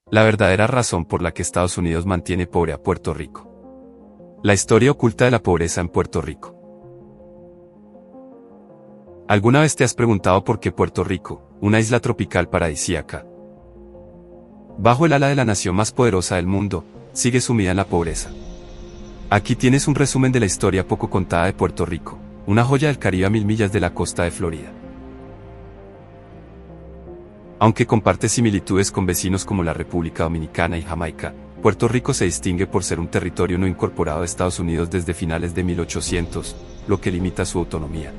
La verdadera razón por la que Estados Unidos mantiene pobre a Puerto Rico. La historia oculta de la pobreza en Puerto Rico. ¿Alguna vez te has preguntado por qué Puerto Rico, una isla tropical paradisíaca, bajo el ala de la nación más poderosa del mundo, sigue sumida en la pobreza? Aquí tienes un resumen de la historia poco contada de Puerto Rico, una joya del Caribe a 1000 millas de la costa de Florida. Aunque comparte similitudes con vecinos como la República Dominicana y Jamaica, Puerto Rico se distingue por ser un territorio no incorporado a Estados Unidos desde finales de 1800, lo que limita su autonomía.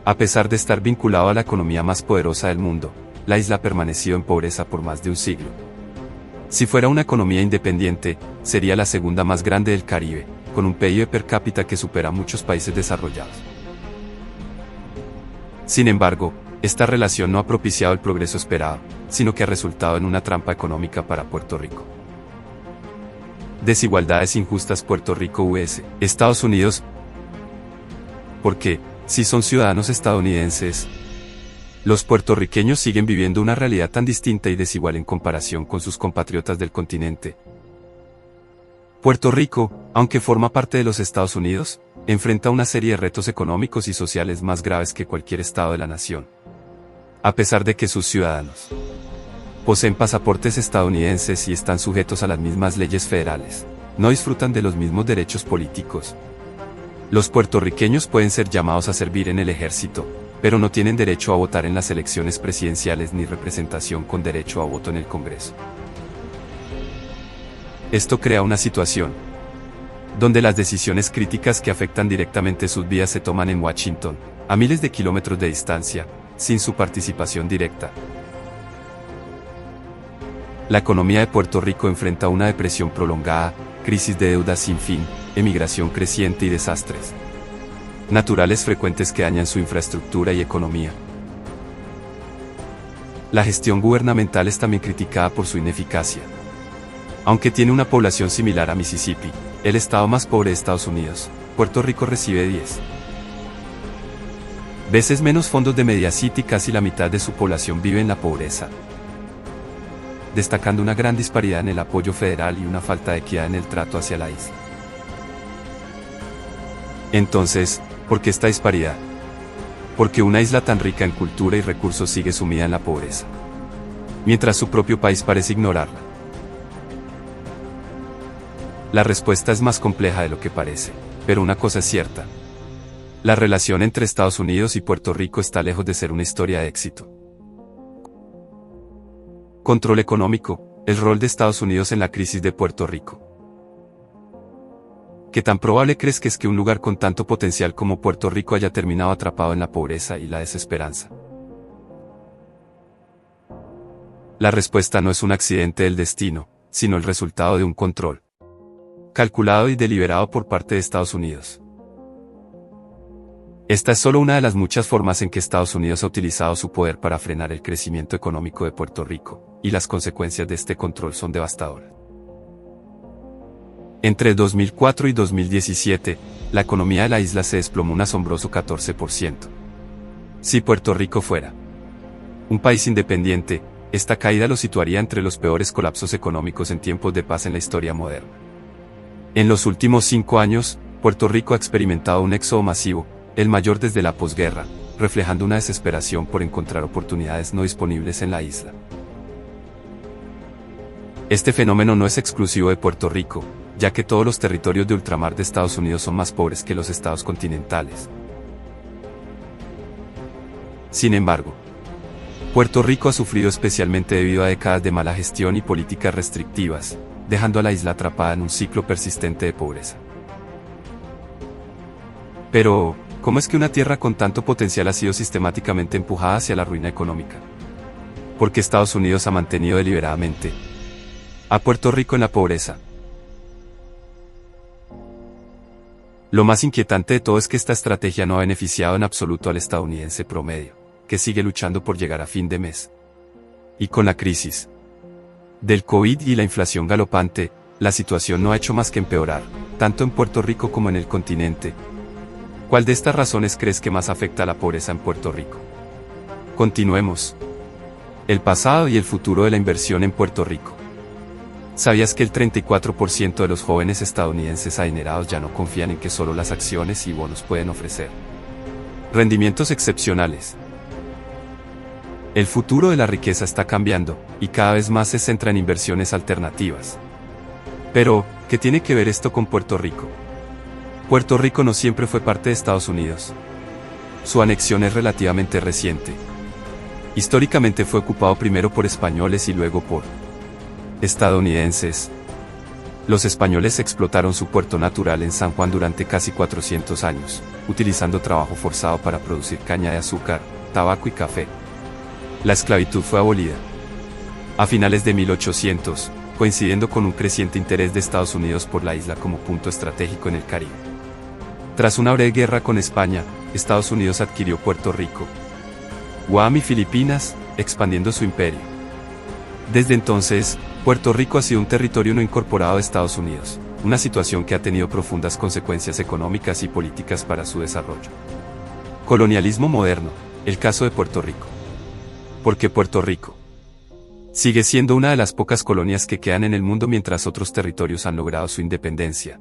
A pesar de estar vinculado a la economía más poderosa del mundo, la isla ha permanecido en pobreza por más de un siglo. Si fuera una economía independiente, sería la segunda más grande del Caribe, con un PIB per cápita que supera a muchos países desarrollados. Sin embargo, esta relación no ha propiciado el progreso esperado, sino que ha resultado en una trampa económica para Puerto Rico. Desigualdades injustas. Puerto Rico vs. Estados Unidos. Porque, si son ciudadanos estadounidenses, los puertorriqueños siguen viviendo una realidad tan distinta y desigual en comparación con sus compatriotas del continente. Puerto Rico, aunque forma parte de los Estados Unidos, enfrenta una serie de retos económicos y sociales más graves que cualquier estado de la nación. A pesar de que sus ciudadanos poseen pasaportes estadounidenses y están sujetos a las mismas leyes federales, no disfrutan de los mismos derechos políticos. Los puertorriqueños pueden ser llamados a servir en el ejército, pero no tienen derecho a votar en las elecciones presidenciales ni representación con derecho a voto en el Congreso. Esto crea una situación donde las decisiones críticas que afectan directamente sus vidas se toman en Washington, a miles de kilómetros de distancia, sin su participación directa. La economía de Puerto Rico enfrenta una depresión prolongada, crisis de deuda sin fin, emigración creciente y desastres naturales frecuentes que dañan su infraestructura y economía. La gestión gubernamental es también criticada por su ineficacia. Aunque tiene una población similar a Mississippi, el estado más pobre de Estados Unidos, Puerto Rico recibe 10 veces menos fondos de Media City y casi la mitad de su población vive en la pobreza, destacando una gran disparidad en el apoyo federal y una falta de equidad en el trato hacia la isla. Entonces, ¿por qué esta disparidad? Porque una isla tan rica en cultura y recursos sigue sumida en la pobreza, mientras su propio país parece ignorarla. La respuesta es más compleja de lo que parece, pero una cosa es cierta. La relación entre Estados Unidos y Puerto Rico está lejos de ser una historia de éxito. Control económico, el rol de Estados Unidos en la crisis de Puerto Rico. ¿Qué tan probable crees que es que un lugar con tanto potencial como Puerto Rico haya terminado atrapado en la pobreza y la desesperanza? La respuesta no es un accidente del destino, sino el resultado de un control calculado y deliberado por parte de Estados Unidos. Esta es solo una de las muchas formas en que Estados Unidos ha utilizado su poder para frenar el crecimiento económico de Puerto Rico, y las consecuencias de este control son devastadoras. Entre 2004 y 2017, la economía de la isla se desplomó un asombroso 14%. Si Puerto Rico fuera un país independiente, esta caída lo situaría entre los peores colapsos económicos en tiempos de paz en la historia moderna. En los últimos 5 años, Puerto Rico ha experimentado un éxodo masivo, el mayor desde la posguerra, reflejando una desesperación por encontrar oportunidades no disponibles en la isla. Este fenómeno no es exclusivo de Puerto Rico, ya que todos los territorios de ultramar de Estados Unidos son más pobres que los estados continentales. Sin embargo, Puerto Rico ha sufrido especialmente debido a décadas de mala gestión y políticas restrictivas, dejando a la isla atrapada en un ciclo persistente de pobreza. Pero, ¿cómo es que una tierra con tanto potencial ha sido sistemáticamente empujada hacia la ruina económica? ¿Por qué Estados Unidos ha mantenido deliberadamente a Puerto Rico en la pobreza? Lo más inquietante de todo es que esta estrategia no ha beneficiado en absoluto al estadounidense promedio, que sigue luchando por llegar a fin de mes. Y con la crisis del COVID y la inflación galopante, la situación no ha hecho más que empeorar, tanto en Puerto Rico como en el continente. ¿Cuál de estas razones crees que más afecta a la pobreza en Puerto Rico? Continuemos. El pasado y el futuro de la inversión en Puerto Rico. ¿Sabías que el 34% de los jóvenes estadounidenses adinerados ya no confían en que solo las acciones y bonos pueden ofrecer rendimientos excepcionales? El futuro de la riqueza está cambiando, y cada vez más se centra en inversiones alternativas. Pero, ¿qué tiene que ver esto con Puerto Rico? Puerto Rico no siempre fue parte de Estados Unidos. Su anexión es relativamente reciente. Históricamente fue ocupado primero por españoles y luego por estadounidenses. Los españoles explotaron su puerto natural en San Juan durante casi 400 años, utilizando trabajo forzado para producir caña de azúcar, tabaco y café. La esclavitud fue abolida a finales de 1800, coincidiendo con un creciente interés de Estados Unidos por la isla como punto estratégico en el Caribe. Tras una breve guerra con España, Estados Unidos adquirió Puerto Rico, Guam y Filipinas, expandiendo su imperio. Desde entonces, Puerto Rico ha sido un territorio no incorporado de Estados Unidos, una situación que ha tenido profundas consecuencias económicas y políticas para su desarrollo. Colonialismo moderno, el caso de Puerto Rico. Porque Puerto Rico sigue siendo una de las pocas colonias que quedan en el mundo mientras otros territorios han logrado su independencia.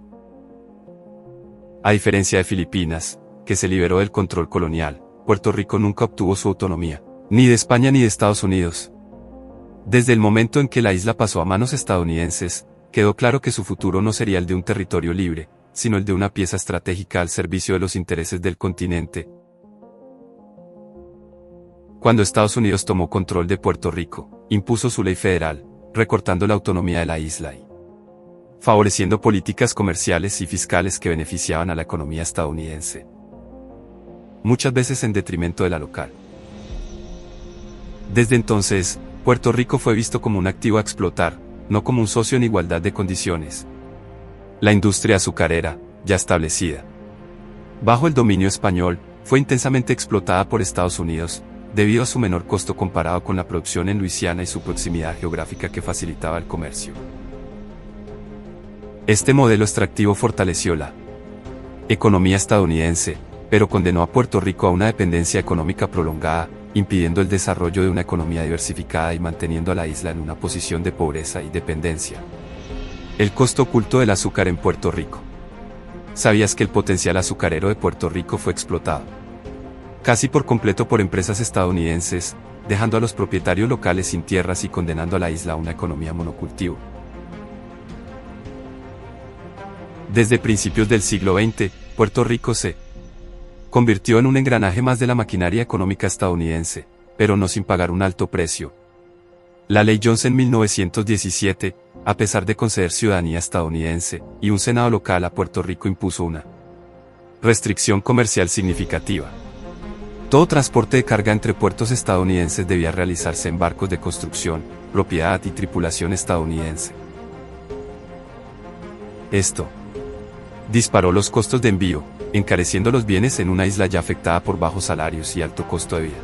A diferencia de Filipinas, que se liberó del control colonial, Puerto Rico nunca obtuvo su autonomía, ni de España ni de Estados Unidos. Desde el momento en que la isla pasó a manos estadounidenses, quedó claro que su futuro no sería el de un territorio libre, sino el de una pieza estratégica al servicio de los intereses del continente. Cuando Estados Unidos tomó control de Puerto Rico, impuso su ley federal, recortando la autonomía de la isla y favoreciendo políticas comerciales y fiscales que beneficiaban a la economía estadounidense, muchas veces en detrimento de la local. Desde entonces, Puerto Rico fue visto como un activo a explotar, no como un socio en igualdad de condiciones. La industria azucarera, ya establecida bajo el dominio español, fue intensamente explotada por Estados Unidos, debido a su menor costo comparado con la producción en Luisiana y su proximidad geográfica que facilitaba el comercio. Este modelo extractivo fortaleció la economía estadounidense, pero condenó a Puerto Rico a una dependencia económica prolongada, impidiendo el desarrollo de una economía diversificada y manteniendo a la isla en una posición de pobreza y dependencia. El costo oculto del azúcar en Puerto Rico. ¿Sabías que el potencial azucarero de Puerto Rico fue explotado casi por completo por empresas estadounidenses, dejando a los propietarios locales sin tierras y condenando a la isla a una economía monocultivo? Desde principios del siglo XX, Puerto Rico se convirtió en un engranaje más de la maquinaria económica estadounidense, pero no sin pagar un alto precio. La Ley Jones en 1917, a pesar de conceder ciudadanía estadounidense, y un Senado local a Puerto Rico impuso una restricción comercial significativa. Todo transporte de carga entre puertos estadounidenses debía realizarse en barcos de construcción, propiedad y tripulación estadounidense. Esto disparó los costos de envío, encareciendo los bienes en una isla ya afectada por bajos salarios y alto costo de vida.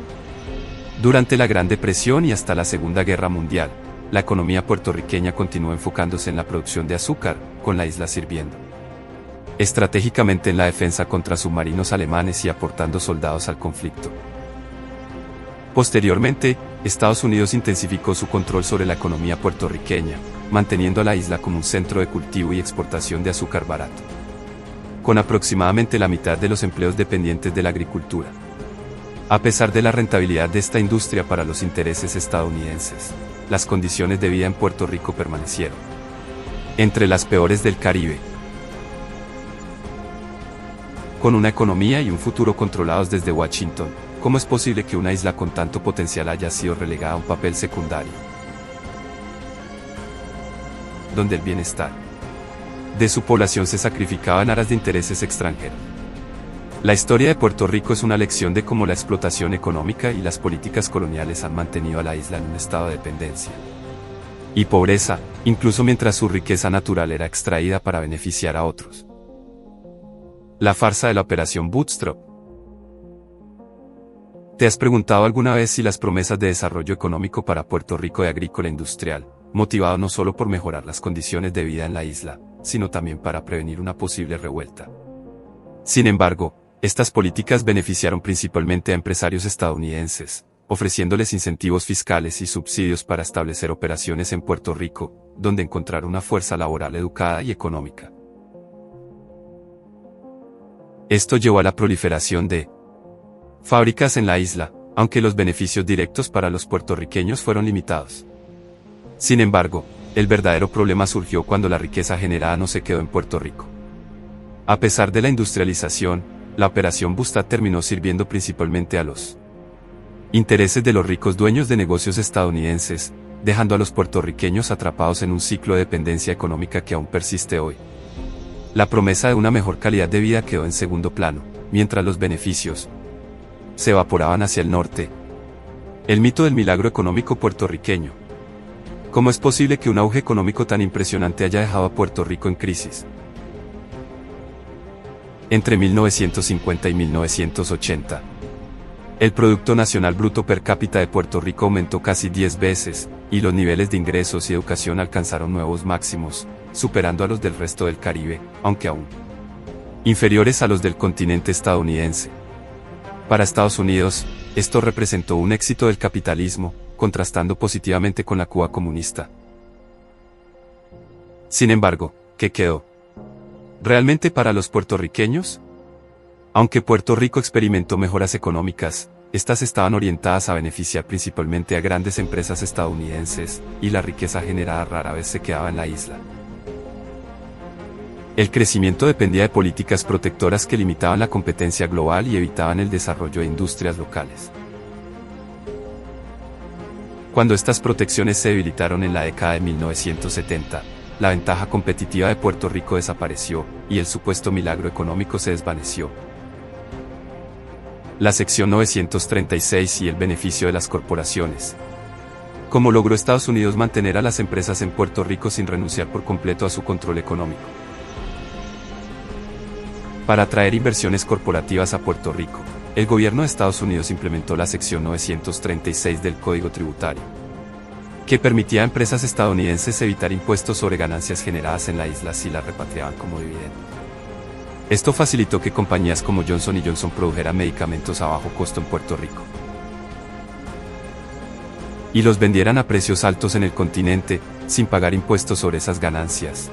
Durante la Gran Depresión y hasta la Segunda Guerra Mundial, la economía puertorriqueña continuó enfocándose en la producción de azúcar, con la isla sirviendo estratégicamente en la defensa contra submarinos alemanes y aportando soldados al conflicto. Posteriormente, Estados Unidos intensificó su control sobre la economía puertorriqueña, manteniendo a la isla como un centro de cultivo y exportación de azúcar barato, con aproximadamente la mitad de los empleos dependientes de la agricultura. A pesar de la rentabilidad de esta industria para los intereses estadounidenses, las condiciones de vida en Puerto Rico permanecieron entre las peores del Caribe. Con una economía y un futuro controlados desde Washington, ¿cómo es posible que una isla con tanto potencial haya sido relegada a un papel secundario, donde el bienestar de su población se sacrificaba en aras de intereses extranjeros? La historia de Puerto Rico es una lección de cómo la explotación económica y las políticas coloniales han mantenido a la isla en un estado de dependencia y pobreza, incluso mientras su riqueza natural era extraída para beneficiar a otros. La farsa de la Operación Bootstrap. ¿Te has preguntado alguna vez si las promesas de desarrollo económico para Puerto Rico de agrícola industrial, motivado no solo por mejorar las condiciones de vida en la isla, sino también para prevenir una posible revuelta? Sin embargo, estas políticas beneficiaron principalmente a empresarios estadounidenses, ofreciéndoles incentivos fiscales y subsidios para establecer operaciones en Puerto Rico, donde encontrar una fuerza laboral educada y económica. Esto llevó a la proliferación de fábricas en la isla, aunque los beneficios directos para los puertorriqueños fueron limitados. Sin embargo, el verdadero problema surgió cuando la riqueza generada no se quedó en Puerto Rico. A pesar de la industrialización, la operación Bustad terminó sirviendo principalmente a los intereses de los ricos dueños de negocios estadounidenses, dejando a los puertorriqueños atrapados en un ciclo de dependencia económica que aún persiste hoy. La promesa de una mejor calidad de vida quedó en segundo plano, mientras los beneficios se evaporaban hacia el norte. El mito del milagro económico puertorriqueño. ¿Cómo es posible que un auge económico tan impresionante haya dejado a Puerto Rico en crisis? Entre 1950 y 1980, el Producto Nacional Bruto per cápita de Puerto Rico aumentó casi 10 veces, y los niveles de ingresos y educación alcanzaron nuevos máximos, superando a los del resto del Caribe, aunque aún inferiores a los del continente estadounidense. Para Estados Unidos, esto representó un éxito del capitalismo, contrastando positivamente con la Cuba comunista. Sin embargo, ¿qué quedó realmente para los puertorriqueños? Aunque Puerto Rico experimentó mejoras económicas, estas estaban orientadas a beneficiar principalmente a grandes empresas estadounidenses, y la riqueza generada rara vez se quedaba en la isla. El crecimiento dependía de políticas protectoras que limitaban la competencia global y evitaban el desarrollo de industrias locales. Cuando estas protecciones se debilitaron en la década de 1970, la ventaja competitiva de Puerto Rico desapareció, y el supuesto milagro económico se desvaneció. La sección 936 y el beneficio de las corporaciones. ¿Cómo logró Estados Unidos mantener a las empresas en Puerto Rico sin renunciar por completo a su control económico? Para atraer inversiones corporativas a Puerto Rico, el gobierno de Estados Unidos implementó la sección 936 del Código Tributario, que permitía a empresas estadounidenses evitar impuestos sobre ganancias generadas en la isla si las repatriaban como dividendo. Esto facilitó que compañías como Johnson & Johnson produjeran medicamentos a bajo costo en Puerto Rico y los vendieran a precios altos en el continente, sin pagar impuestos sobre esas ganancias.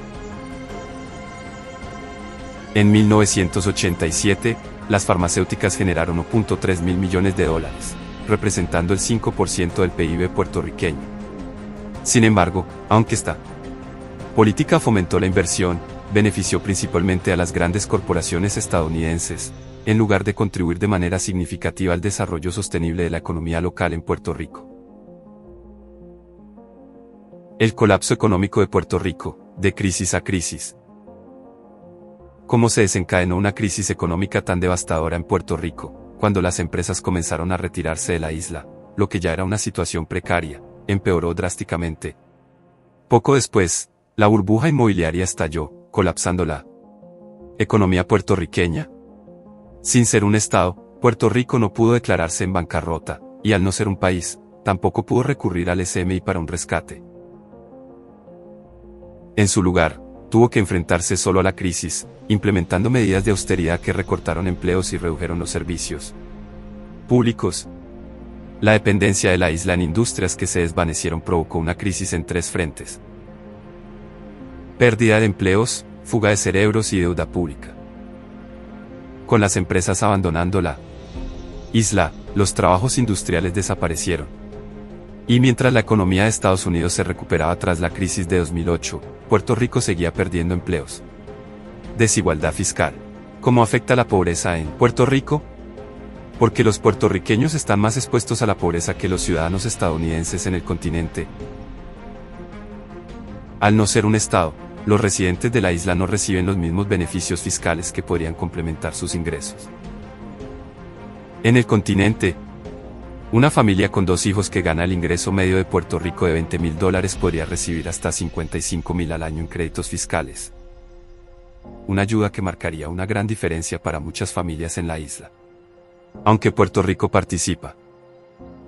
En 1987, las farmacéuticas generaron 1.3 mil millones de dólares, representando el 5% del PIB puertorriqueño. Sin embargo, aunque esta política fomentó la inversión, benefició principalmente a las grandes corporaciones estadounidenses, en lugar de contribuir de manera significativa al desarrollo sostenible de la economía local en Puerto Rico. El colapso económico de Puerto Rico, de crisis a crisis. ¿Cómo se desencadenó una crisis económica tan devastadora en Puerto Rico, cuando las empresas comenzaron a retirarse de la isla, lo que ya era una situación precaria, empeoró drásticamente? Poco después, la burbuja inmobiliaria estalló, colapsando la economía puertorriqueña. Sin ser un estado, Puerto Rico no pudo declararse en bancarrota, y al no ser un país, tampoco pudo recurrir al SMI para un rescate. En su lugar, tuvo que enfrentarse solo a la crisis, implementando medidas de austeridad que recortaron empleos y redujeron los servicios públicos. La dependencia de la isla en industrias que se desvanecieron provocó una crisis en tres frentes: pérdida de empleos, fuga de cerebros y deuda pública. Con las empresas abandonando la isla, los trabajos industriales desaparecieron. Y mientras la economía de Estados Unidos se recuperaba tras la crisis de 2008, Puerto Rico seguía perdiendo empleos. Desigualdad fiscal. ¿Cómo afecta la pobreza en Puerto Rico? Porque los puertorriqueños están más expuestos a la pobreza que los ciudadanos estadounidenses en el continente. Al no ser un estado, los residentes de la isla no reciben los mismos beneficios fiscales que podrían complementar sus ingresos. En el continente, una familia con 2 hijos que gana el ingreso medio de Puerto Rico de $20,000 podría recibir hasta $55,000 al año en créditos fiscales. Una ayuda que marcaría una gran diferencia para muchas familias en la isla. Aunque Puerto Rico participa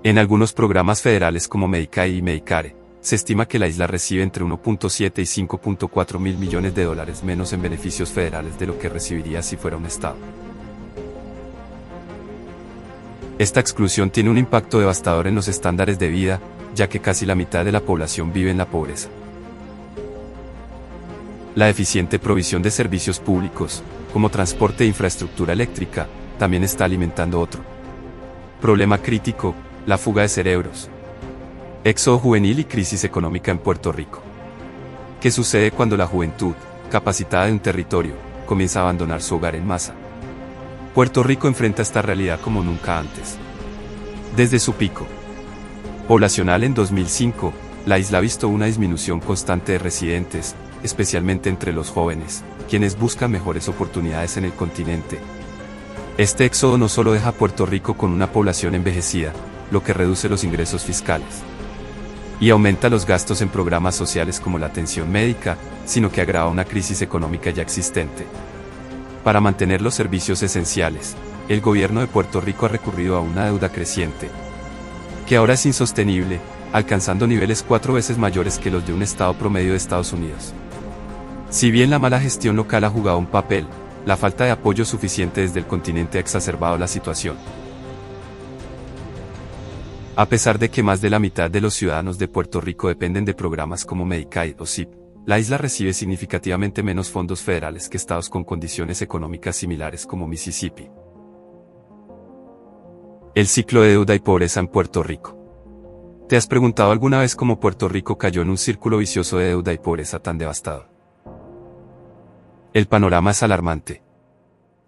en algunos programas federales como Medicaid y Medicare, se estima que la isla recibe entre 1.7 y 5.4 mil millones de dólares menos en beneficios federales de lo que recibiría si fuera un estado. Esta exclusión tiene un impacto devastador en los estándares de vida, ya que casi la mitad de la población vive en la pobreza. La eficiente provisión de servicios públicos, como transporte e infraestructura eléctrica, también está alimentando otro problema crítico: la fuga de cerebros. Éxodo juvenil y crisis económica en Puerto Rico. ¿Qué sucede cuando la juventud, capacitada de un territorio, comienza a abandonar su hogar en masa? Puerto Rico enfrenta esta realidad como nunca antes. Desde su pico poblacional en 2005, la isla ha visto una disminución constante de residentes, especialmente entre los jóvenes, quienes buscan mejores oportunidades en el continente. Este éxodo no solo deja a Puerto Rico con una población envejecida, lo que reduce los ingresos fiscales y aumenta los gastos en programas sociales como la atención médica, sino que agrava una crisis económica ya existente. Para mantener los servicios esenciales, el gobierno de Puerto Rico ha recurrido a una deuda creciente, que ahora es insostenible, alcanzando niveles 4 veces mayores que los de un estado promedio de Estados Unidos. Si bien la mala gestión local ha jugado un papel, la falta de apoyo suficiente desde el continente ha exacerbado la situación. A pesar de que más de la mitad de los ciudadanos de Puerto Rico dependen de programas como Medicaid o SIP, la isla recibe significativamente menos fondos federales que estados con condiciones económicas similares como Mississippi. El ciclo de deuda y pobreza en Puerto Rico. ¿Te has preguntado alguna vez cómo Puerto Rico cayó en un círculo vicioso de deuda y pobreza tan devastador? El panorama es alarmante.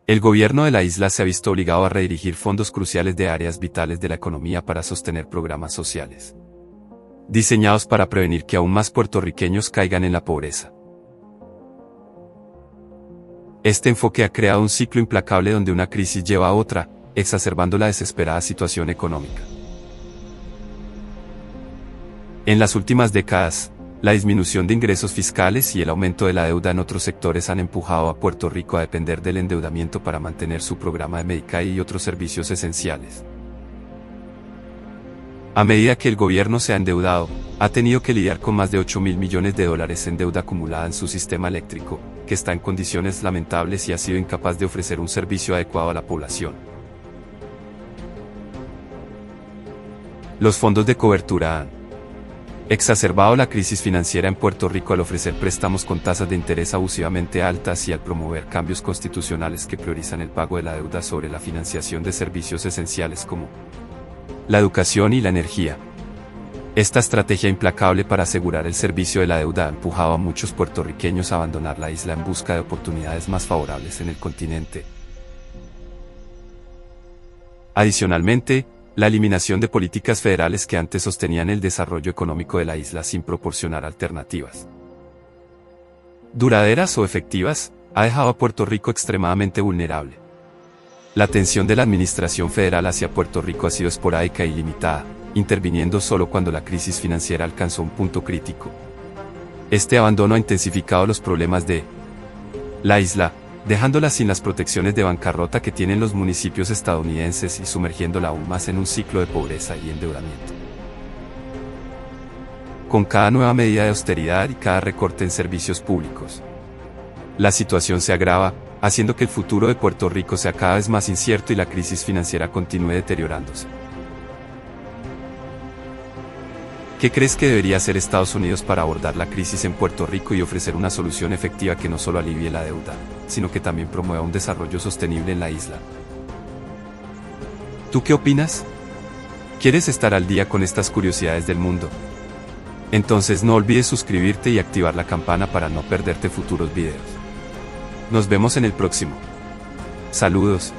El gobierno de la isla se ha visto obligado a redirigir fondos cruciales de áreas vitales de la economía para sostener programas sociales, diseñados para prevenir que aún más puertorriqueños caigan en la pobreza. Este enfoque ha creado un ciclo implacable donde una crisis lleva a otra, exacerbando la desesperada situación económica. En las últimas décadas, la disminución de ingresos fiscales y el aumento de la deuda en otros sectores han empujado a Puerto Rico a depender del endeudamiento para mantener su programa de Medicaid y otros servicios esenciales. A medida que el gobierno se ha endeudado, ha tenido que lidiar con más de $8.000 millones en deuda acumulada en su sistema eléctrico, que está en condiciones lamentables y ha sido incapaz de ofrecer un servicio adecuado a la población. Los fondos de cobertura han exacerbado la crisis financiera en Puerto Rico al ofrecer préstamos con tasas de interés abusivamente altas y al promover cambios constitucionales que priorizan el pago de la deuda sobre la financiación de servicios esenciales como la educación y la energía. Esta estrategia implacable para asegurar el servicio de la deuda ha empujado a muchos puertorriqueños a abandonar la isla en busca de oportunidades más favorables en el continente. Adicionalmente, la eliminación de políticas federales que antes sostenían el desarrollo económico de la isla sin proporcionar alternativas duraderas o efectivas, ha dejado a Puerto Rico extremadamente vulnerable. La atención de la administración federal hacia Puerto Rico ha sido esporádica y limitada, interviniendo solo cuando la crisis financiera alcanzó un punto crítico. Este abandono ha intensificado los problemas de la isla, dejándola sin las protecciones de bancarrota que tienen los municipios estadounidenses y sumergiéndola aún más en un ciclo de pobreza y endeudamiento. Con cada nueva medida de austeridad y cada recorte en servicios públicos, la situación se agrava, haciendo que el futuro de Puerto Rico sea cada vez más incierto y la crisis financiera continúe deteriorándose. ¿Qué crees que debería hacer Estados Unidos para abordar la crisis en Puerto Rico y ofrecer una solución efectiva que no solo alivie la deuda, sino que también promueva un desarrollo sostenible en la isla? ¿Tú qué opinas? ¿Quieres estar al día con estas curiosidades del mundo? Entonces no olvides suscribirte y activar la campana para no perderte futuros videos. Nos vemos en el próximo. Saludos.